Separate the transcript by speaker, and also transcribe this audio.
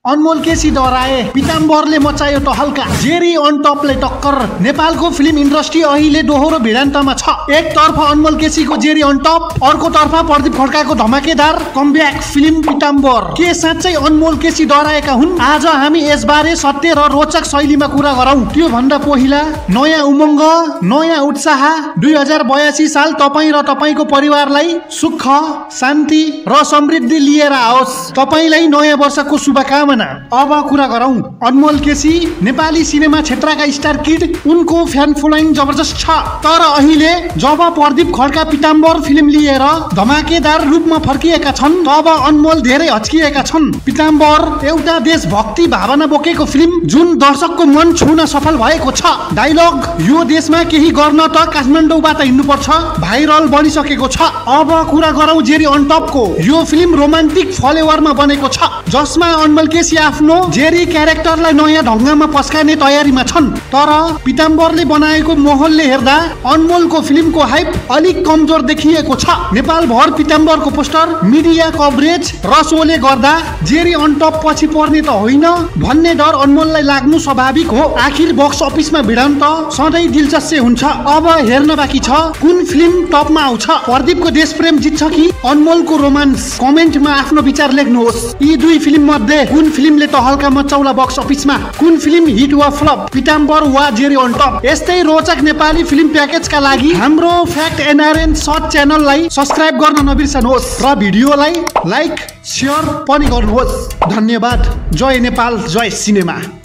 Speaker 1: अनमोल केसी डराए, पिताम्बरले मचायो टहल्का, जेरी अन टपले टक्कर। नेपालको फिल्म इन्डस्ट्री अहिले दोहोरो भिडान्तमा छ। एक तर्फ अनमोल केसीको जेरी अन टप, अर्को तर्फ प्रदीप खड्काको धमाकेदार कमब्याक फिल्म पिताम्बर। के साँच्चै अनमोल केसी डराएका हुन्? आज हामी यसबारे सत्य र रोचक शैलीमा कुरा गरौँ। त्यो भन्दा पहिला नयाँ उमङ्ग, नयाँ उत्साह 2082 साल तपाईँ र तपाईँको परिवारलाई सुख, शान्ति र समृद्धि लिएर आओस्। तपाईँलाई नयाँ वर्षको शुभकामना। अब कुरा गरौँ अनमोल केसी नेपाली सिनेमा क्षेत्रका स्टार किड। उनको फ्यान फलोइङ जबरजस्त छ। तर अहिले जब प्रदीप खड्का पिताम्बर फिल्म लिएर धमाकेदार रूपमा फर्किएका छन्, तब अनमोल धेरै हच्किएका छन्। पिताम्बर एउटा देशभक्ति भावना बोकेको फिल्म जुन दर्शकको मन छुन सफल भएको छ। डायलग यो देशमा केही गर्न त काठमाडौँबाट हिँड्नुपर्छ भाइरल बनिसकेको छ। अब कुरा गरौँ जेरी अन टपको। यो फिल्म रोमान्टिक फ्लेभरमा बनेको छ, जसमा अनमोल केसी आफ्नो जेरी क्यारेक्टरलाई नयाँ ढङ्गमा पस्काने तयारीमा छन्। तर पिताम्बरले बनाएको माहौलले हेर्दा अनमोलको फिल्मको हाइप अलिक कमजोर देखिएको छ। नेपाल भर पिताम्बरको पोस्टर, मिडिया कभरेज र सोले गर्दा जेरी अन टप पछि पर्ने त होइन भन्ने डर अनमोललाई लाग्नु स्वाभाविक हो। आखिर बक्स अफिसमा भिडान्त सधैँ दिलचस्प हुन्छ। अब हेर्न बाँकी छ कुन फिल्म टपमा आउँछ। प्रदीपको देशप्रेम जित्छ कि अनमोलको रोमान्स? कमेन्टमा आफ्नो विचार लेख्नुहोस्। यी दुई फिल्म मध्ये कुन फिल्मले टहल्का मचाउला बक्स अफिसमा? कुन फिल्म हिट वा फ्लप, पिताम्बर वा जेरी अन टप? यस्तै रोचक नेपाली फिल्म प्याकेजका लागि हाम्रो फ्याक्ट एनआरएन सर्च च्यानललाई सब्स्क्राइब गर्न नबिर्सनुहोस् र भिडियोलाई लाइक, सेयर पनि गर्नुहोस्। धन्यवाद। जय नेपाल, जय सिनेमा।